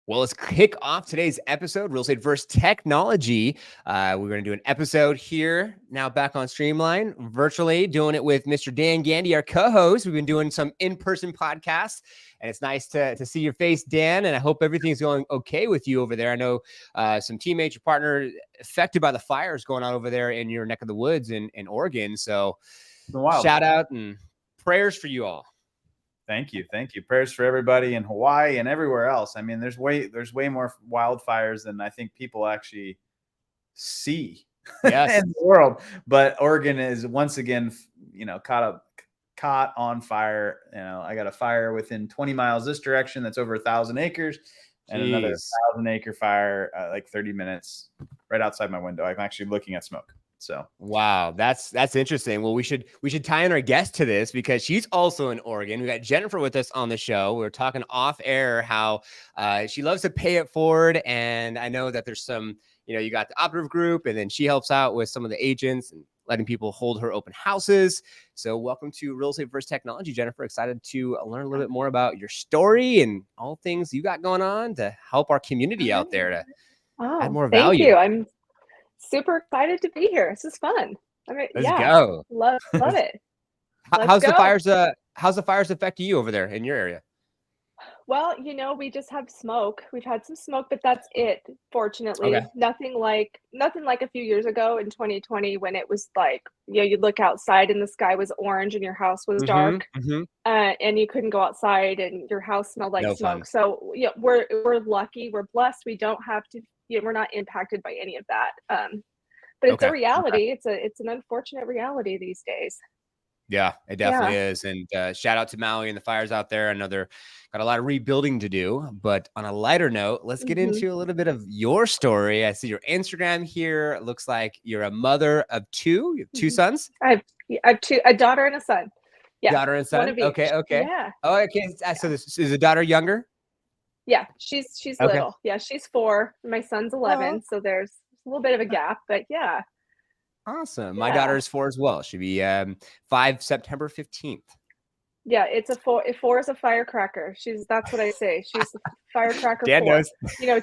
Well, let's kick off today's episode, Real Estate versus Technology. We're going to do an episode here, now back on Streamline, virtually, doing it with Mr. Dan Gandy, our co-host. We've been doing some in-person podcasts, and it's nice to see your face, Dan, and I hope everything's going okay with you over there. I know some teammates, your partner, affected by the fires going on over there in your neck of the woods in Oregon. So shout out and prayers for you all. Thank you. Prayers for everybody in Hawaii and everywhere else. I mean, there's way more wildfires than I think people actually see in the world. But Oregon is once again, caught on fire. I got a fire within 20 miles this direction that's over 1,000 acres, and another 1,000-acre fire like 30 minutes right outside my window. I'm actually looking at smoke. So wow, that's interesting. Well, we should tie in our guest to this because she's also in Oregon. We got Jennifer with us on the show. We were talking off air how she loves to pay it forward, and I know that there's some, you got the operative group, and then she helps out with some of the agents and letting people hold her open houses. So welcome to Real Estate versus Technology, Jennifer. Excited to learn a little bit more about your story and all things you got going on to help our community out there to add more value. Thank you. I'm super excited to be here. This is fun. Let's go. Love it. How's the fires affecting you over there in your area? Well, we just have smoke. We've had some smoke, but that's it. Fortunately, nothing like a few years ago in 2020 when it was like, you'd look outside and the sky was orange and your house was dark, and you couldn't go outside and your house smelled like smoke. Fun. So we're lucky. We're blessed. We don't have to. We're not impacted by any of that. But it's a reality. It's an unfortunate reality these days. Yeah, it definitely is. And shout out to Maui and the fires out there. I know they're got a lot of rebuilding to do. But on a lighter note, let's get into a little bit of your story. I see your Instagram here. It looks like you're a mother of two. You have two sons? I have a daughter and a son. Yeah. Daughter and son? Okay. Yeah. Oh, okay. So is the daughter younger? Yeah, she's little. Yeah, she's 4. My son's 11. So there's a little bit of a gap, but yeah. Awesome. My daughter is 4 as well. She'll be 5 September 15th. Yeah, it's a 4. 4 is a firecracker. That's what I say. She's a firecracker. Dan 4. knows.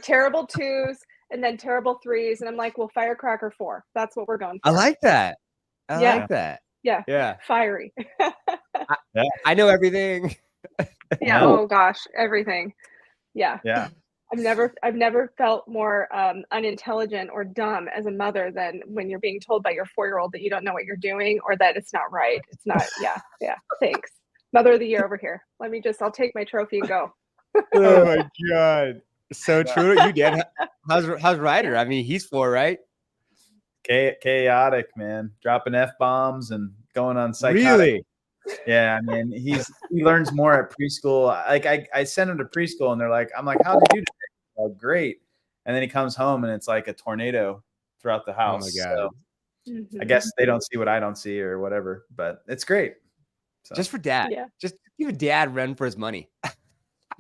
Terrible 2s and then terrible 3s. And I'm like, well, firecracker 4. That's what we're going for. I like that. I like that. Yeah. Fiery. I know everything. Yeah. Oh gosh, everything. Yeah. I've never felt more unintelligent or dumb as a mother than when you're being told by your 4-year-old that you don't know what you're doing or that it's not right. It's not. Yeah. Thanks. Mother of the year over here. I'll take my trophy and go. Oh my God. So true. You did. How's Ryder? I mean, he's 4, right? Chaotic, man. Dropping F-bombs and going on psychotic. Really? Yeah, I mean, he learns more at preschool. Like I send him to preschool and I'm like, how did you do today? Oh, great. And then he comes home and it's like a tornado throughout the house. Oh my God. So I guess they don't see what I don't see or whatever, but it's great. So. Just for dad. Yeah. Just give a dad run for his money.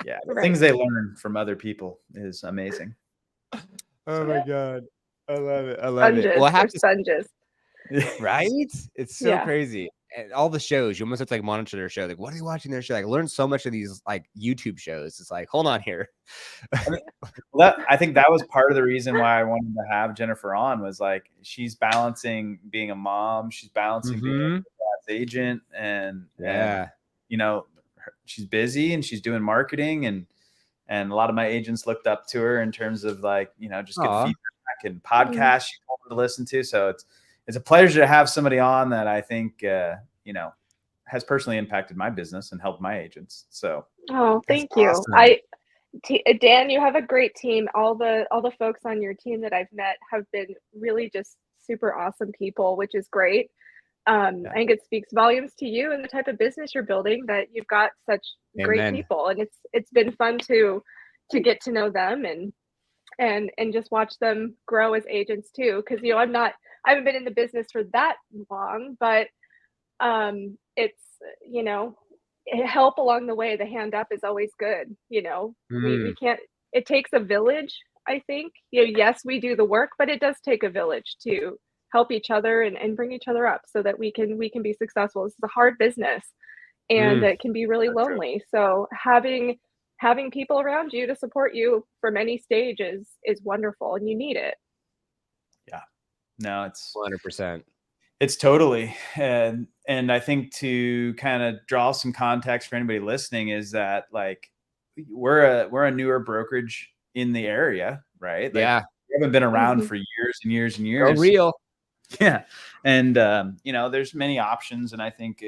Yeah. The things they learn from other people is amazing. Oh my God. I love it. Well, I have sponges. Right? It's so crazy. And all the shows, you almost have to monitor their show. Like, what are you watching their show? I learned so much of these YouTube shows. It's like, hold on here. I think that was part of the reason why I wanted to have Jennifer on was she's balancing being a mom, she's balancing being a dad's agent, and she's busy and she's doing marketing and a lot of my agents looked up to her in terms of just good feedback and podcasts she told them to listen to. So it's a pleasure to have somebody on that I think, has personally impacted my business and helped my agents. So, thank you. Awesome. Dan, you have a great team. All the folks on your team that I've met have been really just super awesome people, which is great. I think it speaks volumes to you and the type of business you're building that you've got such great people, and it's been fun to get to know them and just watch them grow as agents too. Because I haven't been in the business for that long, but it's help along the way. The hand up is always good. We can't. It takes a village. I think yes, we do the work, but it does take a village to help each other and bring each other up so that we can be successful. This is a hard business, and it can be really lonely. So having having people around you to support you from any stage is wonderful, and you need it. Yeah, no, it's 100%. It's totally. And I think to kind of draw some context for anybody listening is that like we're a newer brokerage in the area, right? Like Yeah. we haven't been around for years and years and years. Go real. Yeah. And there's many options, and I think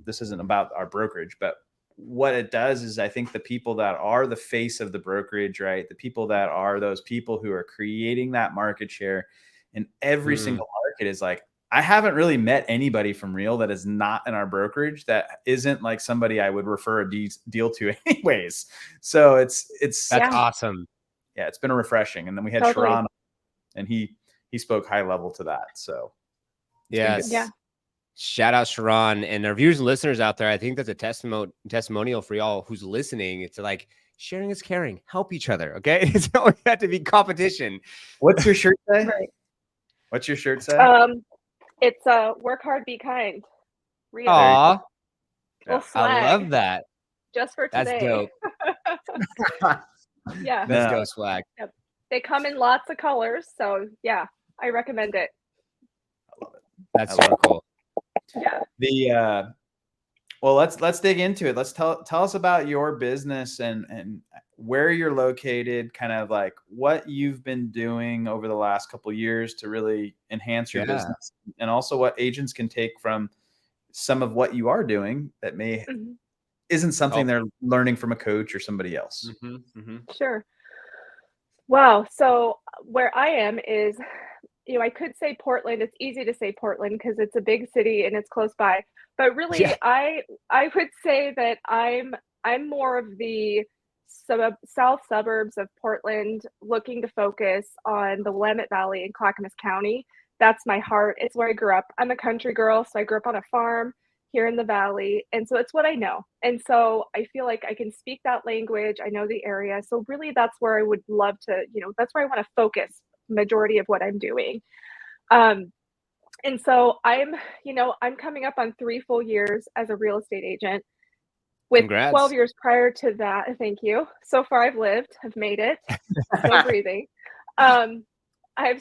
this isn't about our brokerage, but what it does is I think the people that are the face of the brokerage, right? The people that are those people who are creating that market share in every single market is like, I haven't really met anybody from Real that is not in our brokerage that isn't like somebody I would refer a deal to anyways. So that's awesome. Yeah, it's been refreshing. And then we had Sharon, and he spoke high level to that. So yes. Yeah. Shout out Sharon, and our viewers and listeners out there. I think that's a testimonial for y'all who's listening. It's like sharing is caring. Help each other. Okay. It's always got to be competition. What's your shirt say? Right. What's your shirt say? It's work hard, be kind. Real. Aw. I love that. Just for today. That's dope. Yeah. That's dope swag. Yep. They come in lots of colors. So yeah, I recommend it. I love it. That's super cool. Yeah. Well, let's dig into it. Let's tell us about your business and where you're located, kind of like what you've been doing over the last couple of years to really enhance your business, and also what agents can take from some of what you are doing that may isn't something they're learning from a coach or somebody else. Sure. Wow. So where I am is, I could say Portland. It's easy to say Portland because it's a big city and it's close by. But really, I would say that I'm more of the south suburbs of Portland, looking to focus on the Willamette Valley in Clackamas County. That's my heart. It's where I grew up. I'm a country girl, so I grew up on a farm here in the valley, and so it's what I know. And so I feel like I can speak that language. I know the area. So really, that's where I would love to, that's where I want to focus majority of what I'm doing. And so I'm coming up on 3 full years as a real estate agent. With Congrats. 12 years prior to that, thank you. So far I've made it, still breathing. I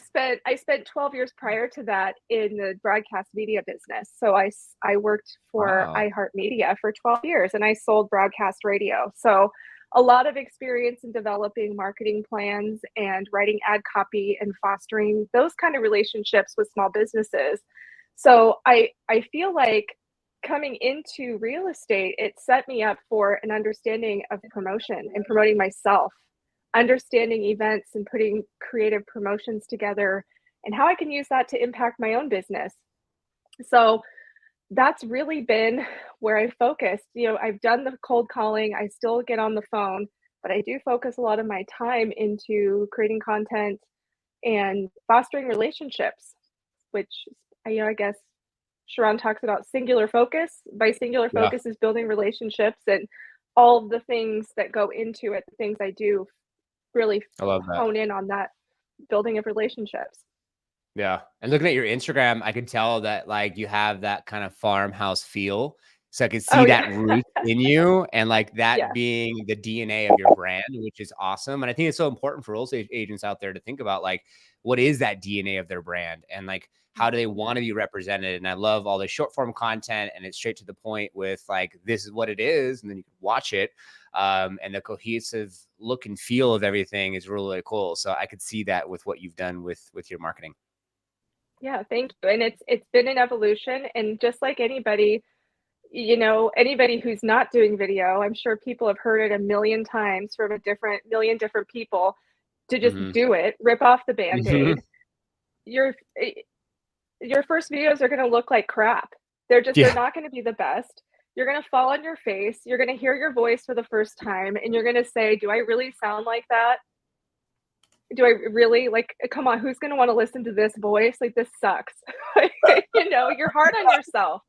spent 12 years prior to that in the broadcast media business. So I worked for iHeartMedia for 12 years, and I sold broadcast radio. So a lot of experience in developing marketing plans and writing ad copy and fostering those kind of relationships with small businesses. So I feel like coming into real estate, it set me up for an understanding of promotion and promoting myself, understanding events and putting creative promotions together, and how I can use that to impact my own business. So that's really been where I focused. I've done the cold calling. I still get on the phone, but I do focus a lot of my time into creating content and fostering relationships, which, I guess Sharon talks about singular focus. By singular focus is building relationships, and all the things that go into it, the things I do really hone in on that building of relationships. Yeah. And looking at your Instagram, I could tell that like you have that kind of farmhouse feel. So I could see that root in you, and like that being the DNA of your brand, which is awesome. And I think it's so important for real estate agents out there to think about like, what is that DNA of their brand, and like, how do they want to be represented? And I love all the short form content, and it's straight to the point with like, this is what it is. And then you can watch it. And the cohesive look and feel of everything is really, really cool. So I could see that with what you've done with your marketing. Yeah, thank you. And it's been an evolution, and just like anybody, anybody who's not doing video, I'm sure people have heard it a million times from a million different people, to just do it, rip off the Band-Aid. Your first videos are going to look like crap. They're not going to be the best. You're going to fall on your face. You're going to hear your voice for the first time, and you're going to say, do I really sound like that? Do I really, like, come on, who's going to want to listen to this voice? Like, this sucks. You're hard on yourself.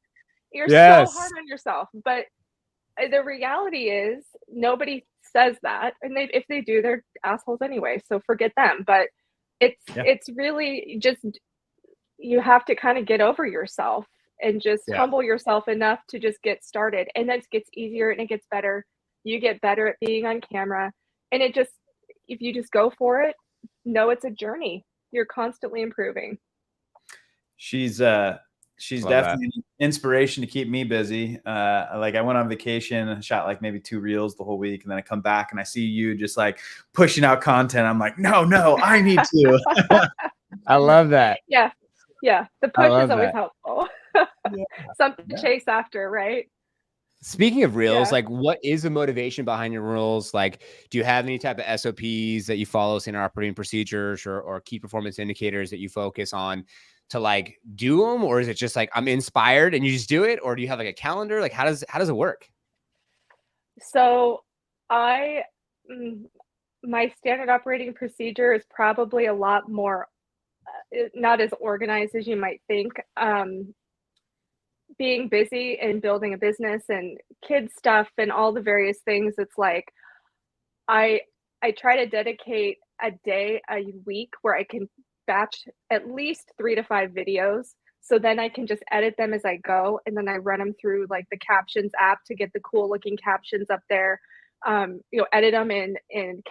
You're so hard on yourself. But the reality is nobody says that. And if they do, they're assholes anyway. So forget them. But it's really just, you have to kind of get over yourself and just humble yourself enough to just get started. And then it gets easier and it gets better you get better at being on camera. And it just, if you just go for it, know it's a journey. You're constantly improving. She's definitely an inspiration to keep me busy. Like I went on vacation and shot like maybe 2 reels the whole week. And then I come back and I see you just like pushing out content. I'm like, no, I need to. I love that. Yeah. Yeah. The push is always helpful. Yeah. Something to chase after, right? Speaking of reels, like what is the motivation behind your reels? Like, do you have any type of SOPs that you follow, standard operating procedures or key performance indicators that you focus on to like do them? Or is it just like, I'm inspired and you just do it? Or do you have like a calendar? Like, how does it work? So my standard operating procedure is probably a lot more, not as organized as you might think. Being busy and building a business and kids stuff and all the various things, it's like I try to dedicate a day a week where I can batch at least 3 to 5 videos, so then I can just edit them as I go, and then I run them through like the captions app to get the cool looking captions up there. Edit them in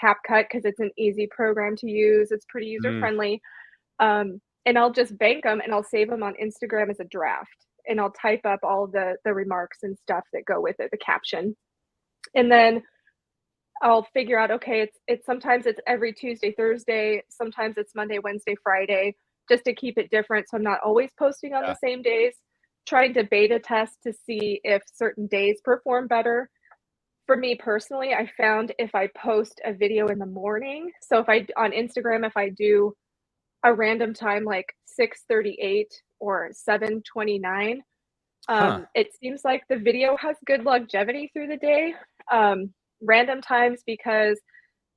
CapCut because it's an easy program to use. It's pretty user friendly. And I'll just bank them and I'll save them on Instagram as a draft. And I'll type up all the remarks and stuff that go with it, the caption. And then I'll figure out, okay, it's sometimes it's every Tuesday, Thursday, sometimes it's Monday, Wednesday, Friday, just to keep it different. So I'm not always posting on the same days, trying to beta test to see if certain days perform better. For me personally, I found if I post a video in the morning, so on Instagram, if I do a random time like 6:38 or 7:29, it seems like the video has good longevity through the day. Random times, because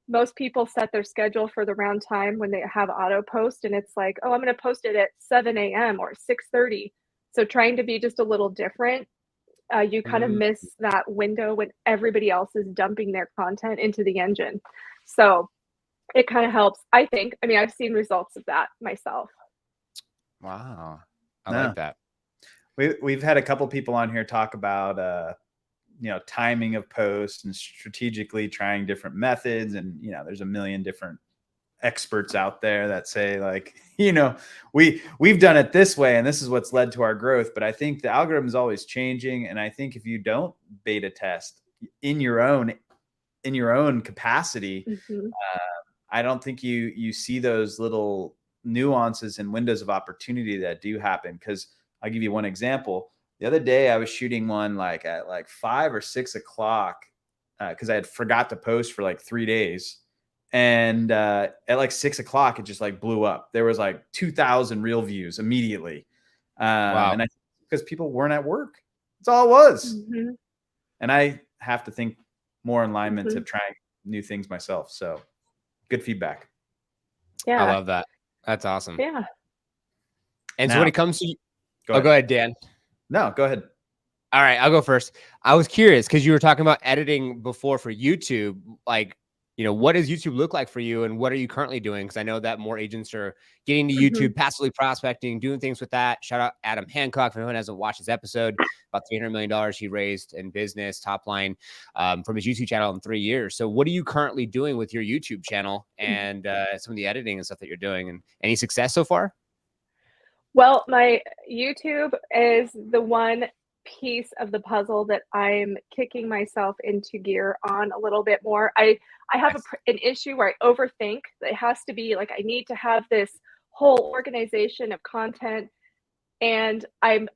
most people set their schedule for the round time when they have auto post, and it's like, oh, I'm going to post it at 7 a.m. or 6:30. So trying to be just a little different, you kind of miss that window when everybody else is dumping their content into the engine. So it kind of helps, I think. I mean, I've seen results of that myself. Wow. I like that. We've had a couple people on here talk about, timing of posts and strategically trying different methods. And, there's a million different experts out there that say like, we've done it this way and this is what's led to our growth. But I think the algorithm is always changing. And I think if you don't beta test in your own capacity, I don't think you see those little nuances and windows of opportunity that do happen. Because I'll give you one example. The other day I was shooting one like at like 5 or 6 o'clock because I had forgot to post for like 3 days. And at like 6 o'clock, it just like blew up. There was like 2,000 reel views immediately. Wow. And because people weren't at work. That's all it was. And I have to think more in alignment to trying new things myself. So good feedback. Yeah. I love that. That's awesome. Yeah. And so when it comes to, go ahead, Dan. No, go ahead. All right, I'll go first. I was curious because you were talking about editing before for YouTube. Like, what does YouTube look like for you and what are you currently doing? Because I know that more agents are getting to YouTube, passively prospecting, doing things with that. Shout out Adam Hancock. If anyone hasn't watched his episode, about $300 million he raised in business, top line from his YouTube channel in 3 years. So what are you currently doing with your YouTube channel and some of the editing and stuff that you're doing? And any success so far? Well, my YouTube is the one piece of the puzzle that I'm kicking myself into gear on a little bit more. I have an issue where I overthink. It has to be like, I need to have this whole organization of content. And I've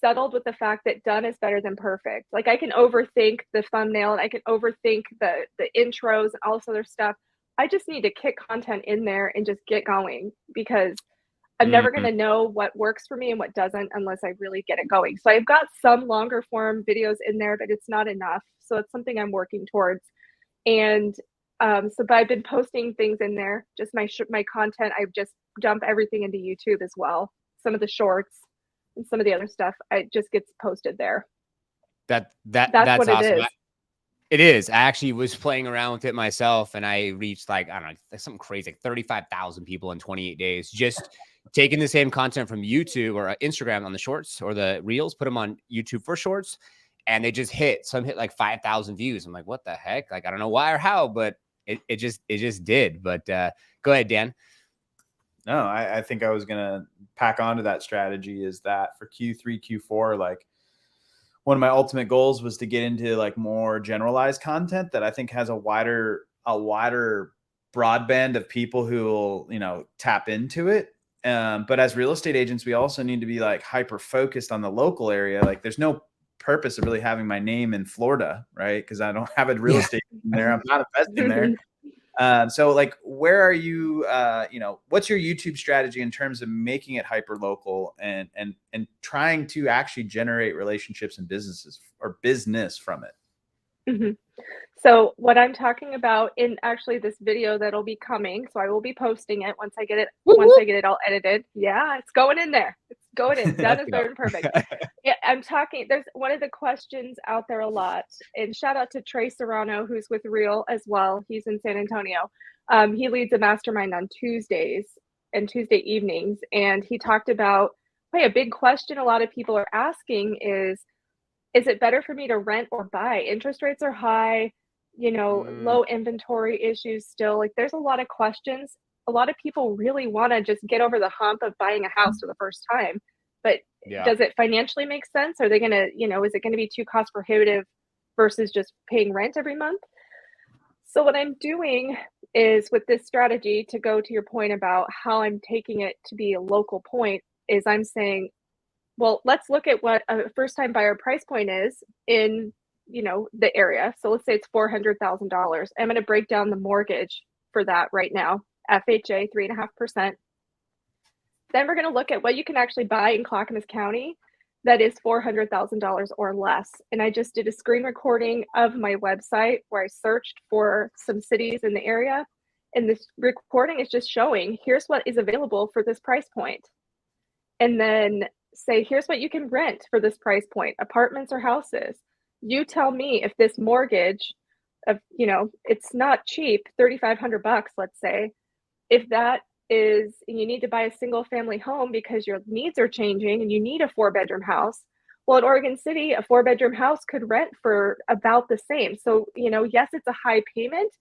settled with the fact that done is better than perfect. Like I can overthink the thumbnail and I can overthink the intros and all this other stuff. I just need to kick content in there and just get going, because I'm never going to know what works for me and what doesn't unless I really get it going. So I've got some longer form videos in there, but it's not enough. So it's something I'm working towards. And but I've been posting things in there, just my content. I just dump everything into YouTube as well. Some of the shorts and some of the other stuff, it just gets posted there. That's what awesome. it is. It is. I actually was playing around with it myself and I reached like, I don't know, like something crazy, like 35,000 people in 28 days, just taking the same content from YouTube or Instagram on the shorts or the reels, put them on YouTube for shorts and they just hit like 5,000 views. I'm like, what the heck? Like, I don't know why or how, but it just did. But go ahead, Dan. No, I think I was gonna pack onto that strategy is that for Q3, Q4, like one of my ultimate goals was to get into like more generalized content that I think has a wider broadband of people who will, you know, tap into it. But as real estate agents, we also need to be like hyper focused on the local area. Like there's no purpose of really having my name in Florida, right? Because I don't have a real estate in there. I'm not investing there. So like, where are you, you know, what's your YouTube strategy in terms of making it hyper local and trying to actually generate relationships and business from it? Mm-hmm. So what I'm talking about in actually this video that'll be coming, so I will be posting it once I get it all edited. Yeah, it's going in there. It's going in. Done is better than perfect. Yeah, there's one of the questions out there a lot, and shout out to Trey Serrano, who's with Real as well. He's in San Antonio. He leads a mastermind on Tuesdays and Tuesday evenings, and he talked about, hey, a big question a lot of people are asking is it better for me to rent or buy? Interest rates are high, you know, low inventory issues still. Like there's a lot of questions. A lot of people really want to just get over the hump of buying a house for the first time. But does it financially make sense? Are they going to, you know, is it going to be too cost prohibitive versus just paying rent every month? So what I'm doing is with this strategy, to go to your point about how I'm taking it to be a local point, is I'm saying, well, let's look at what a first-time buyer price point is in, you know, the area. So let's say it's $400,000. I'm going to break down the mortgage for that right now. FHA 3.5%. Then we're going to look at what you can actually buy in Clackamas County that is $400,000 or less. And I just did a screen recording of my website where I searched for some cities in the area. And this recording is just showing, here's what is available for this price point. And then say, here's what you can rent for this price point, apartments or houses. You tell me if this mortgage of, you know, it's not cheap, $3,500, let's say, if that is, you need to buy a single family home because your needs are changing and you need a 4-bedroom house. Well, in Oregon City, a 4-bedroom house could rent for about the same. So, you know, yes, it's a high payment,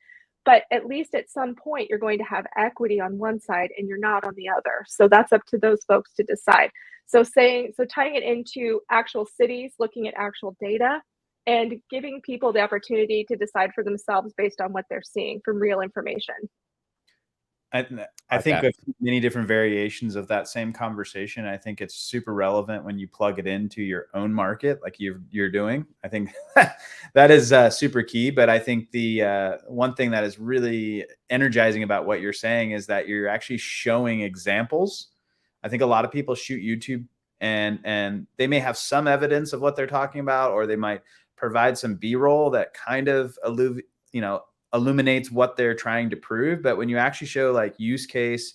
but at least at some point you're going to have equity on one side and you're not on the other. So that's up to those folks to decide. So tying it into actual cities, looking at actual data, and giving people the opportunity to decide for themselves based on what they're seeing from real information. I think with many different variations of that same conversation, I think it's super relevant when you plug it into your own market, like you're doing. I think that is super key. But I think the one thing that is really energizing about what you're saying is that you're actually showing examples. I think a lot of people shoot YouTube and they may have some evidence of what they're talking about, or they might provide some B-roll that kind of illuminates what they're trying to prove. But when you actually show like use case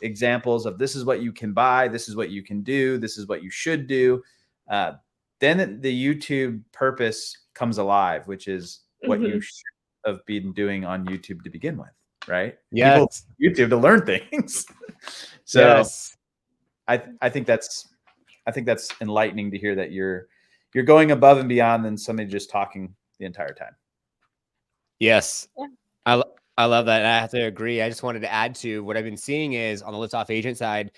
examples of this is what you can buy, this is what you can do, this is what you should do, then the YouTube purpose comes alive, which is what you should have been doing on YouTube to begin with, right? Yeah, people YouTube to learn things. So yes. I think that's enlightening to hear that you're going above and beyond than somebody just talking the entire time. Yes. Yeah. I love that. And I have to agree. I just wanted to add to what I've been seeing is on the Liftoff agent side,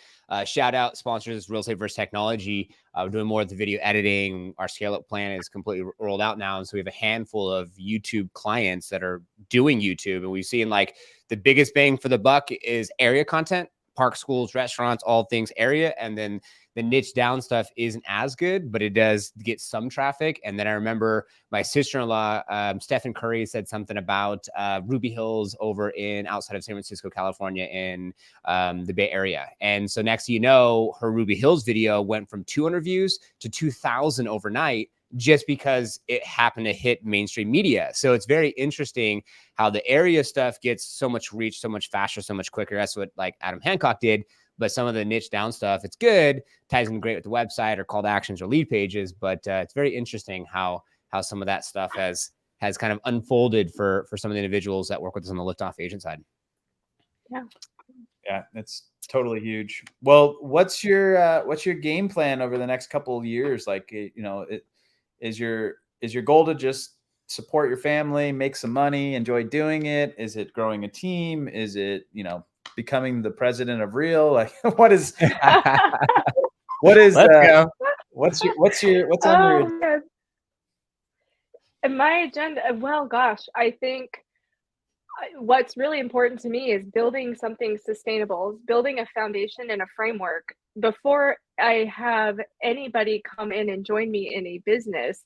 shout out sponsors, Real Estate versus Technology. We're doing more of the video editing. Our scale up plan is completely rolled out now. And so we have a handful of YouTube clients that are doing YouTube. And we've seen like the biggest bang for the buck is area content, park, schools, restaurants, all things area. And then the niche down stuff isn't as good, but it does get some traffic. And then I remember my sister-in-law, Stephen Curry, said something about Ruby Hills over in outside of San Francisco, California, in the Bay Area. And so next thing you know, her Ruby Hills video went from 200 views to 2,000 overnight, just because it happened to hit mainstream media. So it's very interesting how the area stuff gets so much reach, so much faster, so much quicker. That's what like Adam Hancock did. But some of the niche down stuff, it's good, ties in great with the website or call to actions or lead pages. But it's very interesting how some of that stuff has kind of unfolded for some of the individuals that work with us on the Liftoff agent side. Yeah, it's totally huge. Well, what's your game plan over the next couple of years? Like, is your your goal to just support your family, make some money, enjoy doing it? Is it growing a team? Is it, becoming the president of Real? Like, what's Let's go. what's on your man. And my agenda, well, gosh, I think what's really important to me is building something sustainable, building a foundation and a framework. Before I have anybody come in and join me in a business,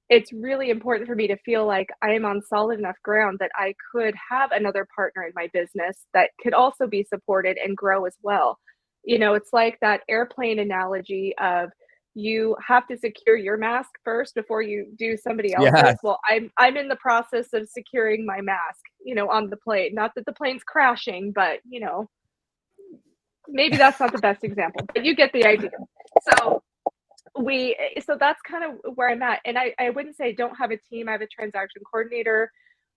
it's really important for me to feel like I am on solid enough ground that I could have another partner in my business that could also be supported and grow as well. It's like that airplane analogy of, you have to secure your mask first before you do somebody else's. Yes. Well, I'm in the process of securing my mask, on the plane. Not that the plane's crashing, but maybe that's not the best example, but you get the idea. So that's kind of where I'm at. And I wouldn't say I don't have a team. I have a transaction coordinator.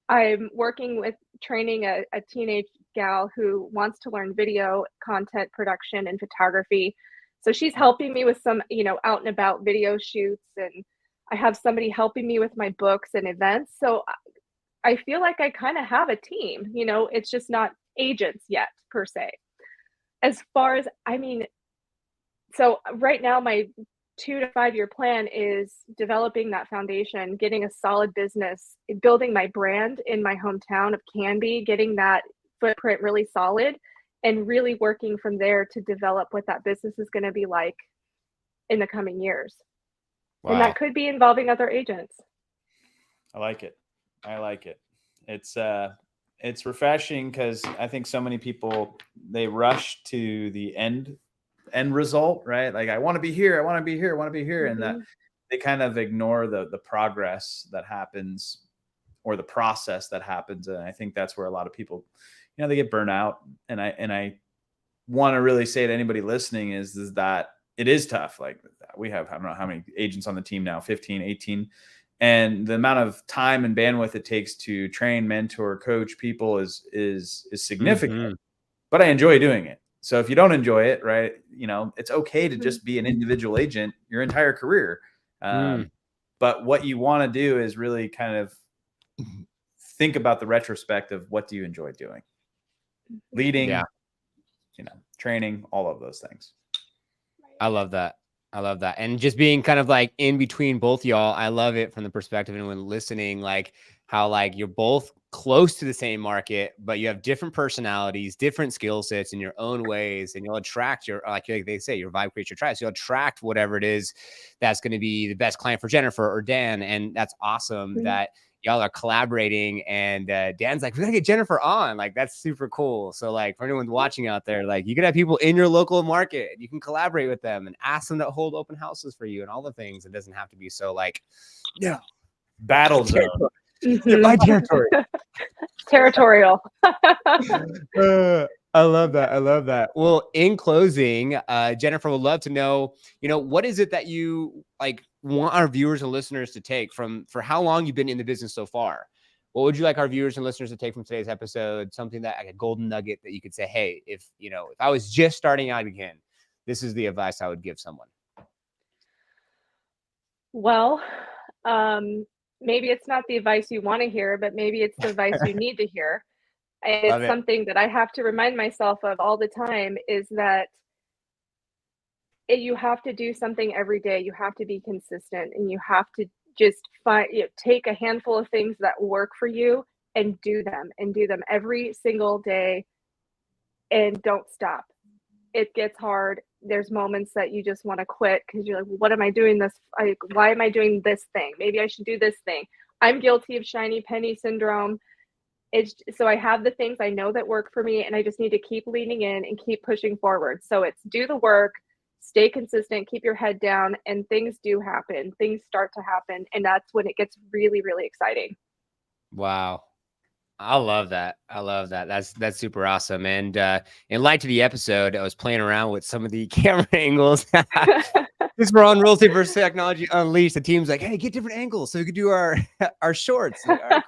I'm working with training a teenage gal who wants to learn video content production and photography. So she's helping me with some, out and about video shoots, and I have somebody helping me with my books and events. So I feel like I kind of have a team, it's just not agents yet per se. As far as, so right now my 2 to 5 year plan is developing that foundation, getting a solid business, building my brand in my hometown of Canby, getting that footprint really solid, and really working from there to develop what that business is going to be like in the coming years. Wow. And that could be involving other agents. I like it. It's refreshing, because I think so many people, they rush to the end result, right? Like, I want to be here. Mm-hmm. And that they kind of ignore the progress that happens, or the process that happens. And I think that's where a lot of people, they get burnt out. And I want to really say to anybody listening is that it is tough. Like, we have, I don't know how many agents on the team now, 15, 18. And the amount of time and bandwidth it takes to train, mentor, coach people is significant. Mm-hmm. But I enjoy doing it. So if you don't enjoy it, right, it's okay to just be an individual agent your entire career. But what you want to do is really kind of think about the retrospect of, what do you enjoy doing? Leading, training, all of those things. I love that. And just being kind of like in between both y'all, I love it from the perspective of anyone listening, like how like you're both close to the same market, but you have different personalities, different skill sets in your own ways, and you'll attract like they say, your vibe creates your tribe. So you'll attract whatever it is that's going to be the best client for Jennifer or Dan. And that's awesome that y'all are collaborating, and Dan's like, we gotta get Jennifer on. Like, that's super cool. So like, for anyone watching out there, like, you can have people in your local market, you can collaborate with them and ask them to hold open houses for you and all the things. It doesn't have to be so like, battle zone. My territory. Territorial. I love that. Well, in closing, Jennifer, would love to know, what is it that you like want our viewers and listeners to take for how long you've been in the business so far? What would you like our viewers and listeners to take from today's episode? Something that, like a golden nugget that you could say, hey, if I was just starting out again, this is the advice I would give someone. Well, maybe it's not the advice you want to hear, but maybe it's the advice you need to hear. And it's something that I have to remind myself of all the time, is that you have to do something every day. You have to be consistent, and you have to just take a handful of things that work for you and do them every single day, and don't stop. It gets hard. There's moments that you just want to quit, because you're like, what am I doing this? Why am I doing this thing? Maybe I should do this thing. I'm guilty of shiny penny syndrome. So I have the things I know that work for me, and I just need to keep leaning in and keep pushing forward. So it's do the work, stay consistent, keep your head down, and things do happen. Things start to happen, and that's when it gets really, really exciting. Wow. I love that. That's super awesome. And in light to the episode, I was playing around with some of the camera angles. This we're on Real Estate versus Technology Unleashed. The team's like, hey, get different angles so we could do our shorts. Like, all right,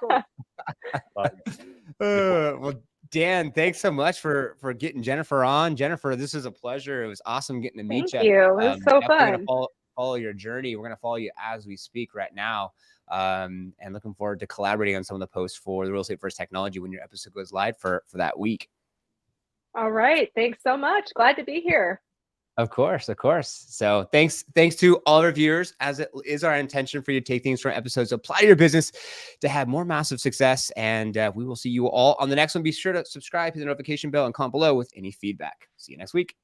cool. Well, Dan, thanks so much for getting Jennifer on. Jennifer, this is a pleasure. It was awesome getting to meet you. Thank you. It was so fun. Follow your journey. We're going to follow you as we speak right now. And looking forward to collaborating on some of the posts for the Real Estate First Technology when your episode goes live for that week. All right. Thanks so much. Glad to be here. Of course. So thanks to all of our viewers, as it is our intention for you to take things from episodes, apply to your business to have more massive success. And we will see you all on the next one. Be sure to subscribe, hit the notification bell, and comment below with any feedback. See you next week.